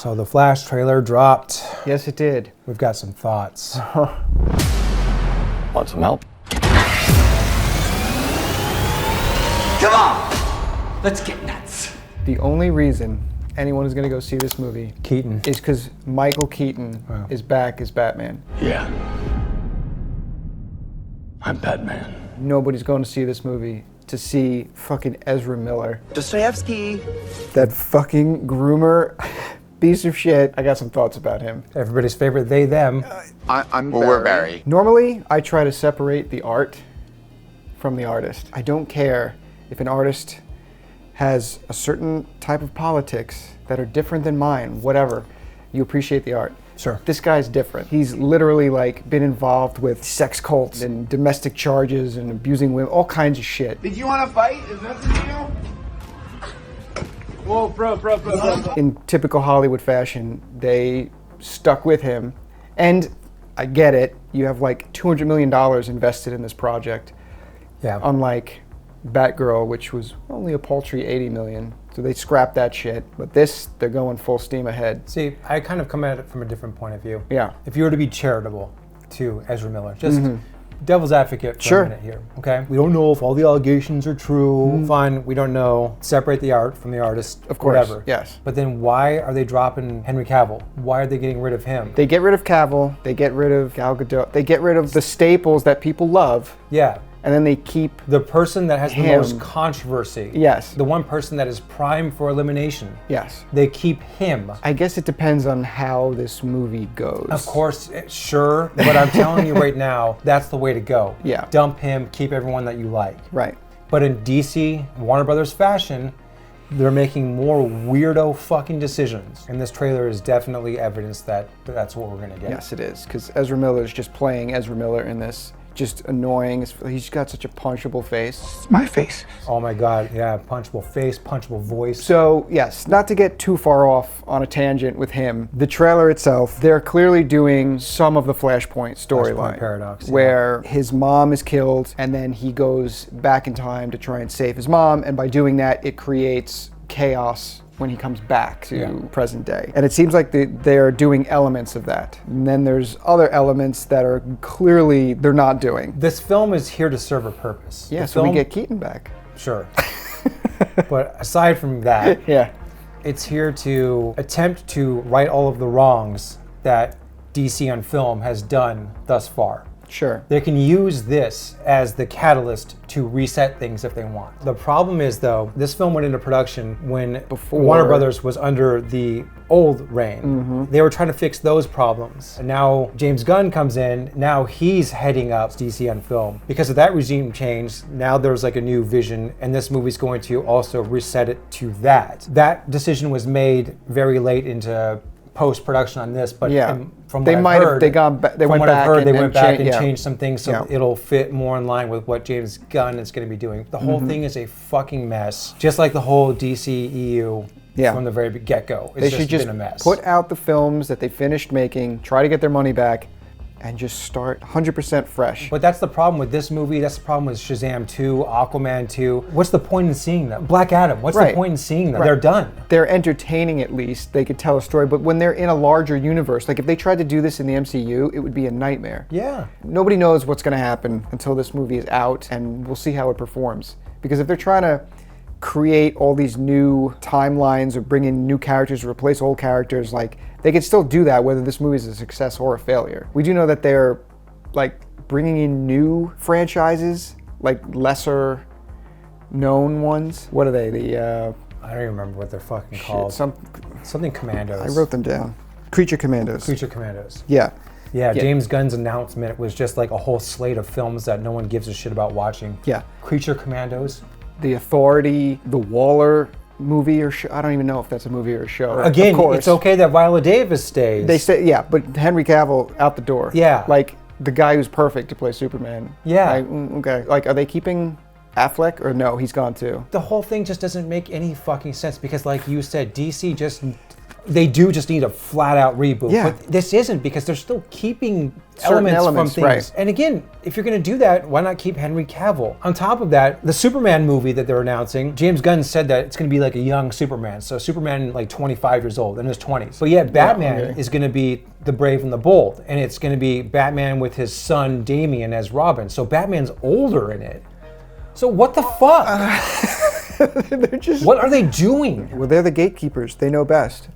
So the Flash trailer dropped. Yes, it did. We've got some thoughts. Want some help? Come on, let's get nuts. The only reason anyone is going to go see this movie, Keaton, is because Michael Keaton is back as Batman. Yeah. I'm Batman. Nobody's going to see this movie to see fucking Ezra Miller. Dostoevsky. That fucking groomer piece of shit. I got some thoughts about him. everybody's favorite, they, them. We're Barry. Normally, I try to separate the art from the artist. I don't care if an artist has a certain type of politics that are different than mine, whatever. You appreciate the art. Sure. This guy's different. He's literally like been involved with sex cults and domestic charges and abusing women, all kinds of shit. Did you want to fight? Is that the deal? Whoa, bro. In typical Hollywood fashion, they stuck with him. And I get it. You have like $200 million invested in this project. Yeah. Unlike Batgirl, which was only a paltry 80 million. So they scrapped that shit. But this, they're going full steam ahead. See, I kind of come at it from a different point of view. Yeah. If you were to be charitable to Ezra Miller, just devil's advocate for a minute here, okay? We don't know if all the allegations are true. Fine, we don't know. Separate the art from the artist, Of course, whatever. yes. But then why are they dropping Henry Cavill? Why are they getting rid of him? They get rid of Cavill. They get rid of Gal Gadot. They get rid of the staples that people love. Yeah. And then they keep The person that has the him. most controversy. Yes. The one person that is prime for elimination. Yes. They keep him. I guess it depends on how this movie goes. Of course, sure, but I'm telling you right now, that's the way to go. Yeah. Dump him, keep everyone that you like. Right. But in DC, Warner Brothers fashion, they're making more weirdo fucking decisions. And this trailer is definitely evidence that that's what we're gonna get. Yes, it is. Because Ezra Miller is just playing Ezra Miller in this. Just annoying. He's got such a punchable face. My face. Oh my God, yeah, punchable face, punchable voice. So, yes, not to get too far off on a tangent with him, the trailer itself, they're clearly doing some of the Flashpoint storyline. paradox, yeah. Where his mom is killed and then he goes back in time to try and save his mom, and by doing that, it creates chaos when he comes back to present day. And it seems like they're doing elements of that. And then there's other elements that are clearly they're not doing. This film is here to serve a purpose. Yeah, The so we film- get Keaton back. Sure. But aside from that, Yeah. it's here to attempt to right all of the wrongs that DC on film has done thus far. Sure. They can use this as the catalyst to reset things if they want. The problem is, though, this film went into production when Warner Brothers was under the old reign. They were trying to fix those problems. And now James Gunn comes in, now he's heading up DC on film. Because of that regime change, now there's like a new vision, and this movie's going to also reset it to that. That decision was made very late into post-production on this, but from what I've heard, they went back and changed some things so it'll fit more in line with what James Gunn is going to be doing. The whole thing is a fucking mess, just like the whole DCEU from the very get-go. It's They should just been a mess. put out the films that they finished making, try to get their money back, and just start 100% fresh. But that's the problem with this movie. That's the problem with Shazam 2, Aquaman 2. What's the point in seeing them? Black Adam, what's the point in seeing them? They're done. They're entertaining at least. They could tell a story, but when they're in a larger universe, like if they tried to do this in the MCU, it would be a nightmare. Yeah. Nobody knows what's going to happen until this movie is out, and we'll see how it performs. Because if they're trying to create all these new timelines or bring in new characters, replace old characters, like they could still do that whether this movie is a success or a failure. We do know that they're like bringing in new franchises, like lesser known ones. What are they? I don't even remember what they're fucking called. Something Commandos. I wrote them down. Creature Commandos. Creature Commandos. Yeah. Yeah, James Gunn's announcement was just like a whole slate of films that no one gives a shit about watching. Yeah. Creature Commandos. The Authority, the Waller movie or show. I don't even know if that's a movie or a show. Again, it's okay that Viola Davis stays. They say, yeah, but Henry Cavill out the door. Yeah. Like the guy who's perfect to play Superman. Yeah. Like, okay. Like, are they keeping Affleck or no? He's gone too. The whole thing just doesn't make any fucking sense because, like you said, DC just they do just need a flat out reboot. Yeah. But this isn't, because they're still keeping Certain elements from elements, things. right. And again, if you're going to do that, why not keep Henry Cavill? On top of that, the Superman movie that they're announcing, James Gunn said that it's going to be like a young Superman. So Superman like 25 years old, in his 20s. But yet Batman is going to be the brave and the bold. And it's going to be Batman with his son Damian as Robin. So Batman's older in it. So what the fuck? They're just... What are they doing? Well, they're the gatekeepers. They know best.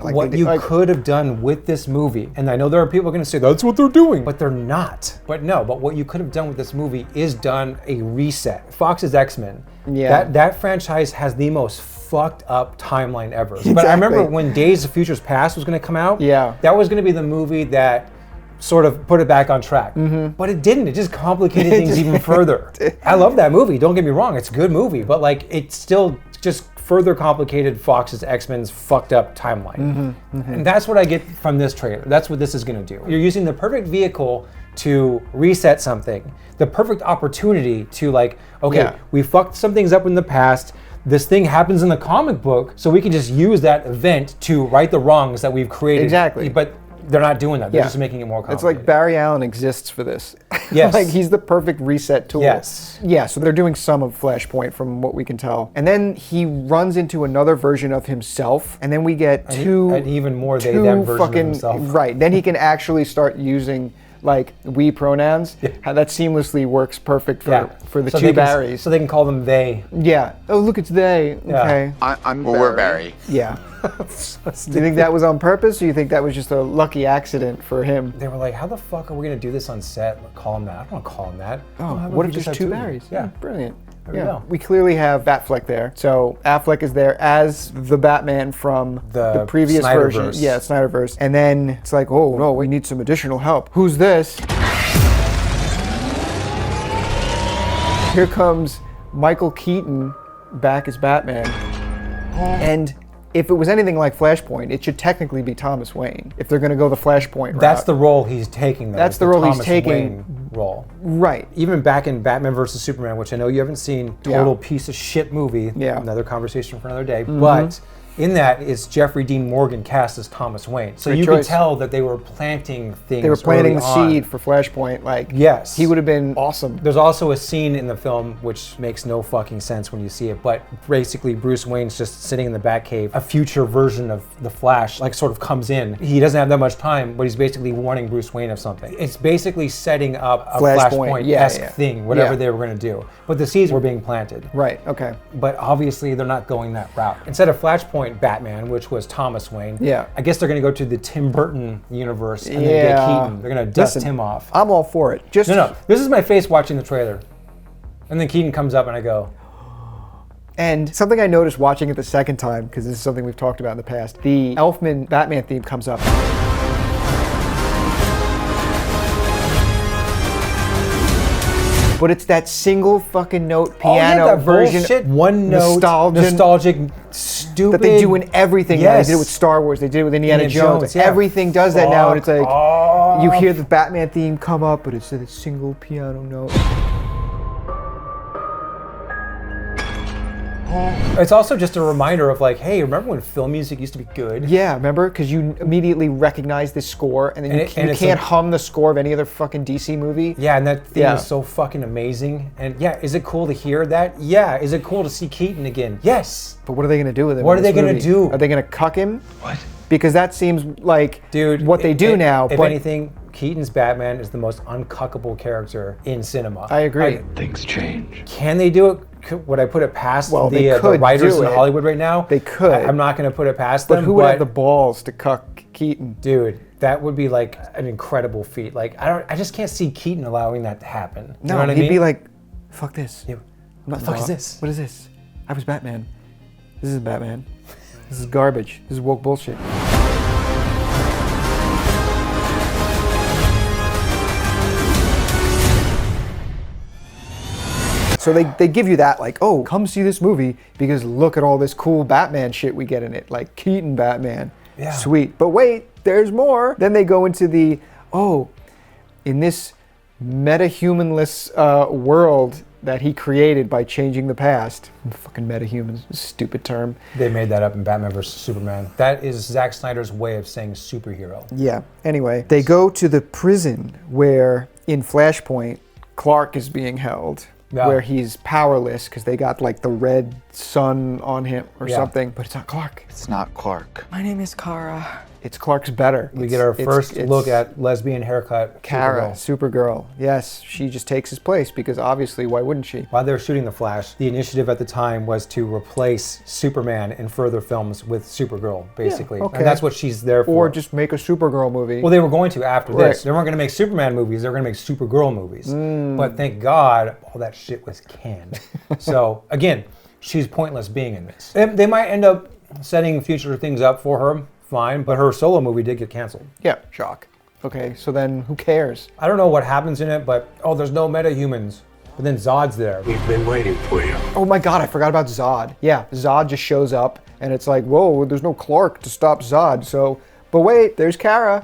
Like What they- you like- could have done with this movie, and I know there are people going to say that's what they're doing, but they're not. But no, but what you could have done with this movie is done a reset. Fox's X-Men, Yeah. that franchise has the most fucked up timeline ever. But I Exactly. remember when Days of Futures Past was going to come out, Yeah. that was going to be the movie that sort of put it back on track. But it didn't. It just complicated things even further. I love that movie, don't get me wrong, it's a good movie, but like it still just further complicated Fox's X-Men's fucked up timeline. And that's what I get from this trailer. That's what this is going to do. You're using the perfect vehicle to reset something, the perfect opportunity to like, okay, Yeah. we fucked some things up in the past. This thing happens in the comic book, so we can just use that event to right the wrongs that we've created. Exactly. But they're not doing that. They're Yeah. just making it more It's complicated. like Barry Allen exists for this. Yes. Like he's the perfect reset tool. Yes. Yeah, so they're doing some of Flashpoint from what we can tell. And then he runs into another version of himself, and then we get an even more they, two them version of fucking, himself. Right. Then he can actually start using like we pronouns. How that seamlessly works perfect for the So two they can- Barrys. So they can call them they. Yeah. Oh, look, it's they. Yeah. Okay. We're Barry. Yeah. Do you think that was on purpose, or you think that was just a lucky accident for him? They were like, how the fuck are we going to do this on set? Call him that. I don't want to call him that. Oh, how about what we if just there's have two of them? Barrys? Yeah. Brilliant. There we go. We clearly have Batfleck there. So Affleck is there as the Batman from the previous version. Snyderverse. Yeah, Snyderverse. And then it's like, oh no, we need some additional help. Who's this? Here comes Michael Keaton back as Batman. And if it was anything like Flashpoint, it should technically be Thomas Wayne. If they're going to go the Flashpoint route. That's the role he's taking, though. That's is the role he's Thomas taking. Wayne role. Right. Even back in Batman vs. Superman, which I know you haven't seen, total piece of shit movie. Yeah. Another conversation for another day. But in that is Jeffrey Dean Morgan cast as Thomas Wayne. So Good you choice. could tell that they were planting things. They were planting early the on. seed for Flashpoint. Like, Yes. he would have been awesome. There's also a scene in the film which makes no fucking sense when you see it, but basically Bruce Wayne's just sitting in the Batcave. A future version of the Flash like sort of comes in. He doesn't have that much time, but he's basically warning Bruce Wayne of something. It's basically setting up a Flashpoint-esque thing, whatever they were going to do. But the seeds were being planted. Right, okay. But obviously they're not going that route. Instead of Flashpoint Batman, which was Thomas Wayne, I guess they're going to go to the Tim Burton universe and then get Keaton. They're going to dust him off. I'm all for it. Just No, this is my face watching the trailer. And then Keaton comes up and I go, And something I noticed watching it the second time, because this is something we've talked about in the past, the Elfman Batman theme comes up. But it's that single fucking note piano that version, bullshit, one note, nostalgic, stupid. that they do in everything. Now. Yes. They did it with Star Wars. They did it with Indiana Indiana Jones. Jones, yeah. Everything does that now, and it's like off. you hear the Batman theme come up, but it's a single piano note. It's also just a reminder of like, hey, remember when film music used to be good? Yeah, remember? Because you immediately recognize this score, and then you can't hum the score of any other fucking DC movie. Yeah, and that theme is so fucking amazing. And yeah, is it cool to hear that? Yeah. Is it cool to see Keaton again? Yes. But what are they going to do with him? What are they going to do? Are they going to cuck him? What? Because that seems like what they do now. If but anything, Keaton's Batman is the most uncuckable character in cinema. I agree. Things change. Can they do it? Would I put it past the could writers do in it. Hollywood right now? They could. I'm not going to put it past But them. who would have the balls to cuck Keaton? Dude, that would be like an incredible feat. Like I just can't see Keaton allowing that to happen. You know what I mean? He'd be like, "Fuck this. Yeah. What the fuck is this? What is this? I was Batman. This isn't Batman. This is garbage. This is woke bullshit." So they give you that, like, oh, come see this movie because look at all this cool Batman shit we get in it, like Keaton Batman. Yeah. Sweet. But wait, there's more. Then they go into the, in this meta-humanless world, that he created by changing the past. Fucking metahumans, stupid term. They made that up in Batman vs. Superman. That is Zack Snyder's way of saying superhero. Yeah, anyway, they go to the prison where, in Flashpoint, Clark is being held. Yeah. Where he's powerless because they got like the red sun on him or something. But it's not Clark. It's not Clark. My name is Kara. It's Clark's better. We get our first look at lesbian haircut. Kara, Supergirl. Yes, she just takes his place because obviously, why wouldn't she? While they were shooting The Flash, the initiative at the time was to replace Superman in further films with Supergirl, basically. Yeah, okay. And that's what she's there for. Or just make a Supergirl movie. Well, they were going to after Right. this. They weren't going to make Superman movies. They were going to make Supergirl movies. But thank God, all that shit was canned. So, again, she's pointless being in this. They might end up setting future things up for her. Fine, but her solo movie did get canceled. Yeah, shock. Okay, so then who cares? I don't know what happens in it, but there's no metahumans. But then Zod's there. We've been waiting for you. Oh my god, I forgot about Zod. Yeah, Zod just shows up and it's like, whoa, there's no Clark to stop Zod, so... But wait, there's Kara.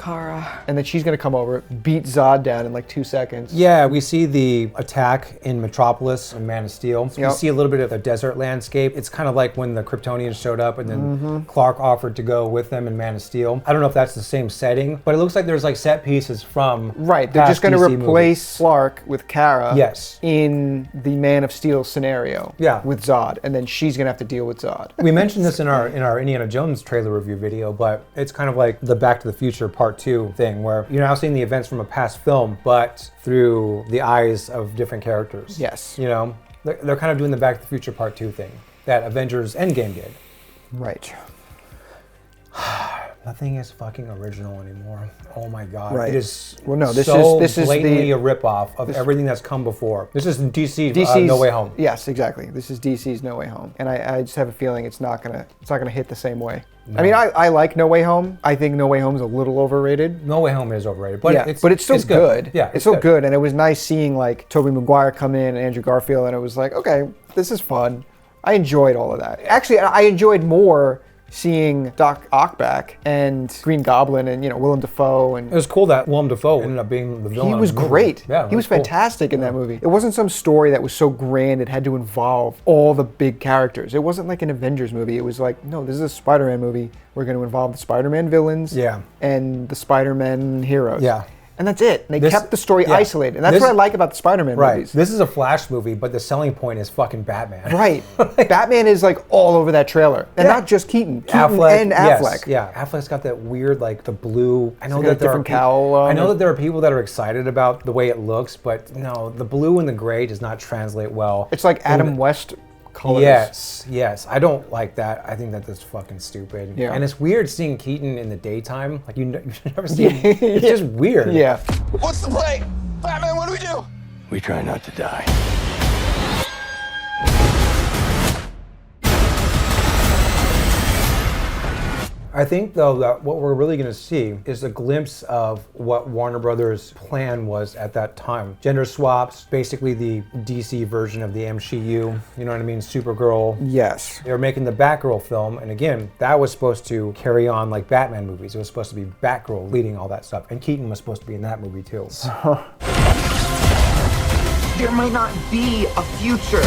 And then she's gonna come over, beat Zod down in like 2 seconds. Yeah, we see the attack in Metropolis and Man of Steel. So we see a little bit of the desert landscape. It's kind of like when the Kryptonians showed up and then Clark offered to go with them in Man of Steel. I don't know if that's the same setting, but it looks like there's like set pieces from Right, they're just gonna DC replace movies. Clark with Kara Yes. in the Man of Steel scenario with Zod, and then she's gonna have to deal with Zod. We mentioned this in our Indiana Jones trailer review video, but it's kind of like the Back to the Future Part 2 thing, where you're now seeing the events from a past film, but through the eyes of different characters. Yes. You know, they're kind of doing the Back to the Future Part 2 thing that Avengers Endgame did. Right. Nothing is fucking original anymore. Oh my god. Right. It is Well, no, this is blatantly a ripoff of everything that's come before. This is DC's No Way Home. Yes, exactly. This is DC's No Way Home, and I just have a feeling it's not gonna hit the same way. No. I mean, I like No Way Home. I think No Way Home's a little overrated. No Way Home is overrated, but it's still good. Yeah, it's still good, and it was nice seeing like Tobey Maguire come in and Andrew Garfield, and it was like, okay, this is fun. I enjoyed all of that. Actually, I enjoyed more seeing Doc Ock back and Green Goblin and Willem Dafoe, and it was cool that Willem Dafoe ended up being the villain. He was great. Yeah, he was cool. fantastic in that movie. It wasn't some story that was so grand it had to involve all the big characters. It wasn't like an Avengers movie. It was like, no, this is a Spider-Man movie. We're going to involve the Spider-Man villains and the Spider-Man heroes. Yeah. And that's it. And they kept the story isolated. And that's what I like about the Spider-Man movies. This is a Flash movie, but the selling point is fucking Batman. Right. Batman is like all over that trailer. And not just Keaton. Affleck, and Affleck. Yes, yeah. Affleck's got that weird, like, the blue. I know that there are cowl. I know that there are people that are excited about the way it looks, but no, the blue and the gray does not translate well. It's like Adam West colors. Yes. I don't like that. I think that that's fucking stupid. Yeah. And it's weird seeing Keaton in the daytime. Like, you've never seen him. It's just weird. Yeah. What's the play? Batman, what do we do? We try not to die. I think, though, that what we're really going to see is a glimpse of what Warner Brothers' plan was at that time. Gender swaps, basically the DC version of the MCU, you know what I mean? Supergirl. Yes. They were making the Batgirl film, and again, that was supposed to carry on like Batman movies. It was supposed to be Batgirl leading all that stuff, and Keaton was supposed to be in that movie, too. There might not be a future.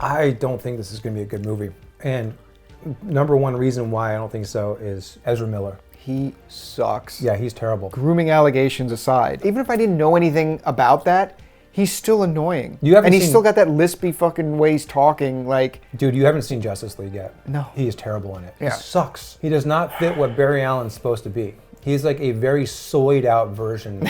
I don't think this is going to be a good movie. And number one reason why I don't think so is Ezra Miller. He sucks. Yeah, he's terrible. Grooming allegations aside, even if I didn't know anything about that, he's still annoying. And he's still got that lispy fucking way he's talking, like... Dude, you haven't seen Justice League yet. No. He is terrible in it. Yeah. He sucks. He does not fit what Barry Allen's supposed to be. He's like a very soyed out version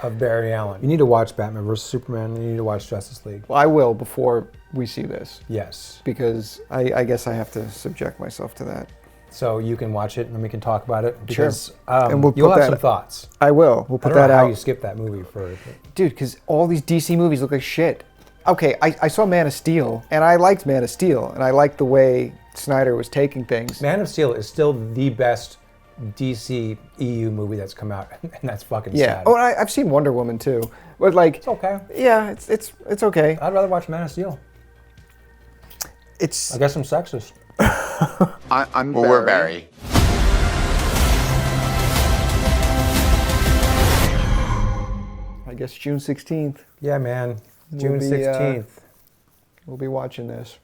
of Barry Allen. You need to watch Batman vs. Superman, and you need to watch Justice League. Well, I will before we see this. Yes. Because I guess I have to subject myself to that. So you can watch it and we can talk about it. Because and you'll have some thoughts. I will. We'll put I don't that know out. how you skip that movie for... Dude, because all these DC movies look like shit. Okay, I saw Man of Steel, and I liked Man of Steel, and I liked the way Snyder was taking things. Man of Steel is still the best DCEU movie that's come out, and that's fucking sad. Oh, and I've seen Wonder Woman too, but like it's okay. Yeah, it's okay. I'd rather watch Man of Steel. I guess I'm sexist. We're Barry. guess June 16th. Yeah, man. We'll June be, 16th. We'll be watching this.